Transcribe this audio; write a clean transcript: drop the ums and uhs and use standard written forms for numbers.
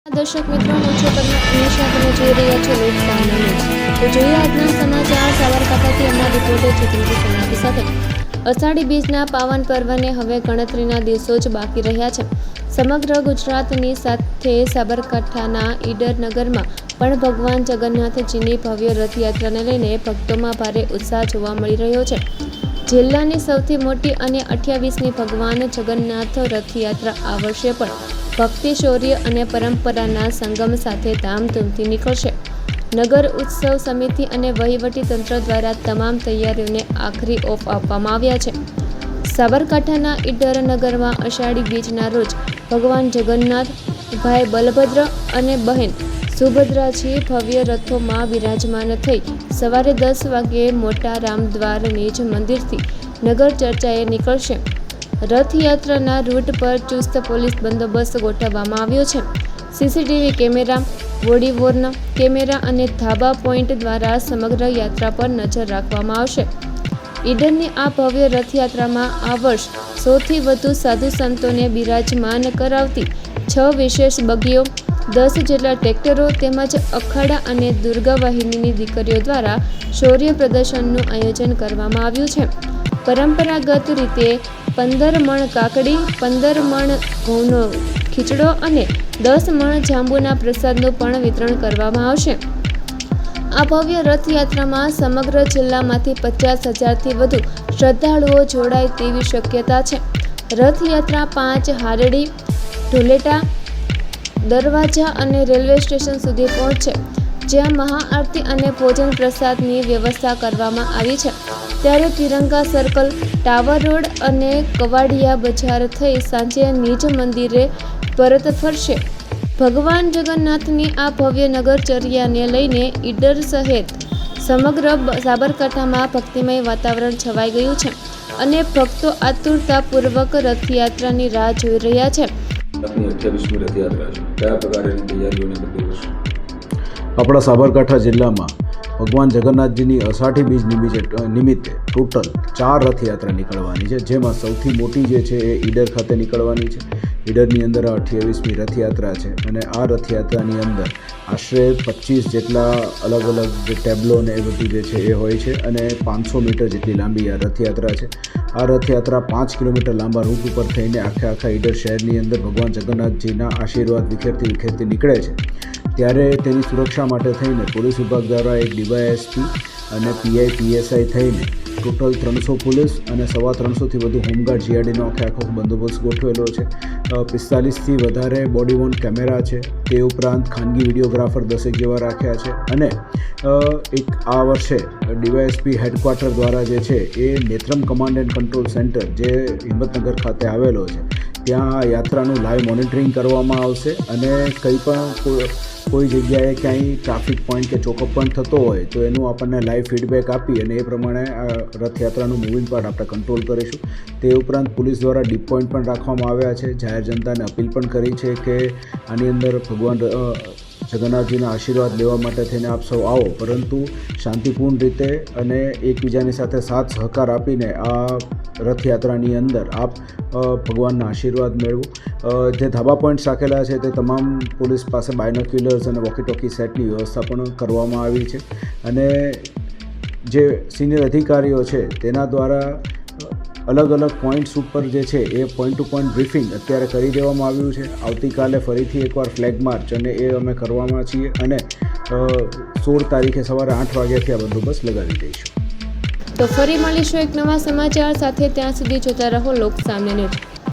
દર્શક મિત્રો, હું છું તમને હંમેશા તમે જોઈ રહ્યા છો લોક સામના ન્યૂઝ। તો જોઈએ આજના સમાચાર સાબરકાંઠાથી અમારા રિપોર્ટર છત્રીજી સોલંકી સાથે। અષાઢી બીજના પાવન પર્વને હવે ગણતરીના દિવસો જ બાકી રહ્યા છે। સમગ્ર ગુજરાતની સાથે સાબરકાંઠાના ઈડર નગરમાં પણ ભગવાન જગન્નાથજીની ભવ્ય રથયાત્રાને લઈને ભક્તોમાં ભારે ઉત્સાહ જોવા મળી રહ્યો છે। જિલ્લાની સૌથી મોટી અને 28મી ભગવાન જગન્નાથ રથયાત્રા આ વર્ષે પણ ભક્તિ, શૌર્ય અને પરંપરાના સંગમ સાથે ધામધૂમથી નીકળશે। નગર ઉત્સવ સમિતિ અને વહીવટી તંત્ર દ્વારા તમામ તૈયારીઓને આખરી ઓપ આપવામાં આવ્યા છે। સાબરકાંઠાના ઈડર નગરમાં અષાઢી બીજના રોજ ભગવાન જગન્નાથ, ભાઈ બલભદ્ર અને બહેન સુભદ્રાજી ભવ્ય રથોમાં બિરાજમાન થઈ સવારે 10 વાગ્યે મોટા રામદ્વાર નિજ મંદિરથી નગર ચર્ચાએ નીકળશે। રથયાત્રાના રૂટ પર ચુસ્ત પોલીસ બંદોબસ્ત ગોઠવવામાં આવ્યો છે। CCTV camera, body Warne camera અને ધાબા પોઈન્ટ દ્વારા સમગ્ર યાત્રા પર નજર રાખવામાં આવશે। ઈડરની આ ભવ્ય રથયાત્રામાં આ વર્ષ સૌથી વધુ સાધુ સંતોને બિરાજમાન કરાવતી 6 વિશેષ બગીઓ, 10 જેટલા ટ્રેક્ટરો તેમજ અખાડા અને દુર્ગા વાહિનીની દીકરીઓ દ્વારા શૌર્ય પ્રદર્શનનું આયોજન કરવામાં આવ્યું છે। પરંપરાગત રીતે 15 મણ કાકડી, 15 મણ ઘઉંનો ખીચડો અને 10 મણ જાંબુના પ્રસાદનું પણ વિતરણ કરવામાં આવશે। આ ભવ્ય રથયાત્રામાં સમગ્ર જિલ્લામાંથી 50,000થી વધુ શ્રદ્ધાળુઓ જોડાય તેવી શક્યતા છે। રથયાત્રા 5 હારડી, ઢોલેટા, દરવાજા અને રેલવે સ્ટેશન સુધી પહોંચશે, જ્યાં મહાઆરતી અને ભોજન પ્રસાદની વ્યવસ્થા કરવામાં આવી છે। ત્યારે તિરંગા સર્કલ, ટાવર રોડ અને કવાડિયા બજાર થઈ સાંજે નિજ મંદિરે પરત ફરશે। ભગવાન જગન્નાથની આ ભવ્ય નગરચર્યાને લઈને ઈડર સહિત સમગ્ર સાબરકાંઠામાં ભક્તિમય વાતાવરણ છવાઈ ગયું છે અને ભક્તો આતુરતાપૂર્વક રથયાત્રાની રાહ જોઈ રહ્યા છે। 28મી રથયાત્રા છે, કયા પ્રકારની તૈયારીઓને બધી હશે? આપણા સાબરકાંઠા જિલ્લામાં ભગવાન જગન્નાથજીની અષાઢી બીજ નિમિત્તે ટોટલ 4 રથયાત્રા નીકળવાની છે, જેમાં સૌથી મોટી જે છે એ ઈડર ખાતે નીકળવાની છે। ઈડરની અંદર 28મી રથયાત્રા છે અને આ રથયાત્રાની અંદર આશરે 25 જેટલા અલગ અલગ જે ટેબ્લો ને એ બધું જે છે એ હોય છે અને 500 મીટર જેટલી લાંબી આ રથયાત્રા છે। આ રથયાત્રા 5 કિલોમીટર લાંબા રૂટ ઉપર થઈને આખા ઈડર શહેરની અંદર ભગવાન જગન્નાથજીના આશીર્વાદ વિખેરતી નીકળે છે। ત્યારે તેની સુરક્ષા માટે થઈને પોલીસ વિભાગ દ્વારા એક ડીવાયએસપી અને પીઆઈ પીએસઆઈ થઈને ટોટલ 300 પોલીસ અને 350થી વધુ હોમગાર્ડ જીઆરડીનો આખો બંદોબસ્ત ગોઠવેલો છે। 45થી વધારે બોડી વોર્ન કેમેરા છે, તે ઉપરાંત ખાનગી વિડીયોગ્રાફર 10 જેવા રાખ્યા છે અને એક આ વર્ષે ડીવાયએસપી હેડક્વાર્ટર દ્વારા જે છે એ Netram command and control centre જે હિંમતનગર ખાતે આવેલો છે, ત્યાં યાત્રાનું લાઈવ મોનિટરિંગ કરવામાં આવશે અને કંઈ પણ કોઈ જગ્યાએ ક્યાંય ટ્રાફિક પોઈન્ટ કે ચોકઅપ પોઈન્ટ થતો હોય તો એનું આપણને લાઈવ ફીડબેક આપી અને એ પ્રમાણે રથયાત્રાનું મૂવિંગ પાર્ટ આપણે કંટ્રોલ કરીશું। તે ઉપરાંત પોલીસ દ્વારા ડીપ પોઈન્ટ પણ રાખવામાં આવ્યા છે। જાહેર જનતાને અપીલ પણ કરી છે કે આની અંદર ભગવાન જગન્નાથજીના આશીર્વાદ લેવા માટે થઈને આપ સૌ આવો, પરંતુ શાંતિપૂર્ણ રીતે અને એકબીજાની સાથે સાથ સહકાર આપીને આ રથયાત્રાની અંદર આપ ભગવાનના આશીર્વાદ મેળવો। જે ધાબા પોઈન્ટ્સ રાખેલા છે તે તમામ પોલીસ પાસે બાયનોક્યુલર્સ અને વોકી ટોકી સેટની વ્યવસ્થા પણ કરવામાં આવી છે અને જે સિનિયર અધિકારીઓ છે તેના દ્વારા અલગ અલગ પોઈન્ટ્સ ઉપર જે છે એ પોઈન્ટ ટુ પોઈન્ટ બ્રીફિંગ અત્યારે કરી દેવામાં આવ્યું છે। આવતીકાલે ફરીથી એકવાર ફ્લેગ માર્ચ અને એ અમે કરવામાં છીએ અને 16 તારીખે સવારે 8 વાગ્યાથી આ બંદોબસ્ત લગાવી દઈશું। તો ફરી મળીશું એક નવા સમાચાર સાથે, ત્યાં સુધી જોતા રહો લોક સામના ન્યૂઝ।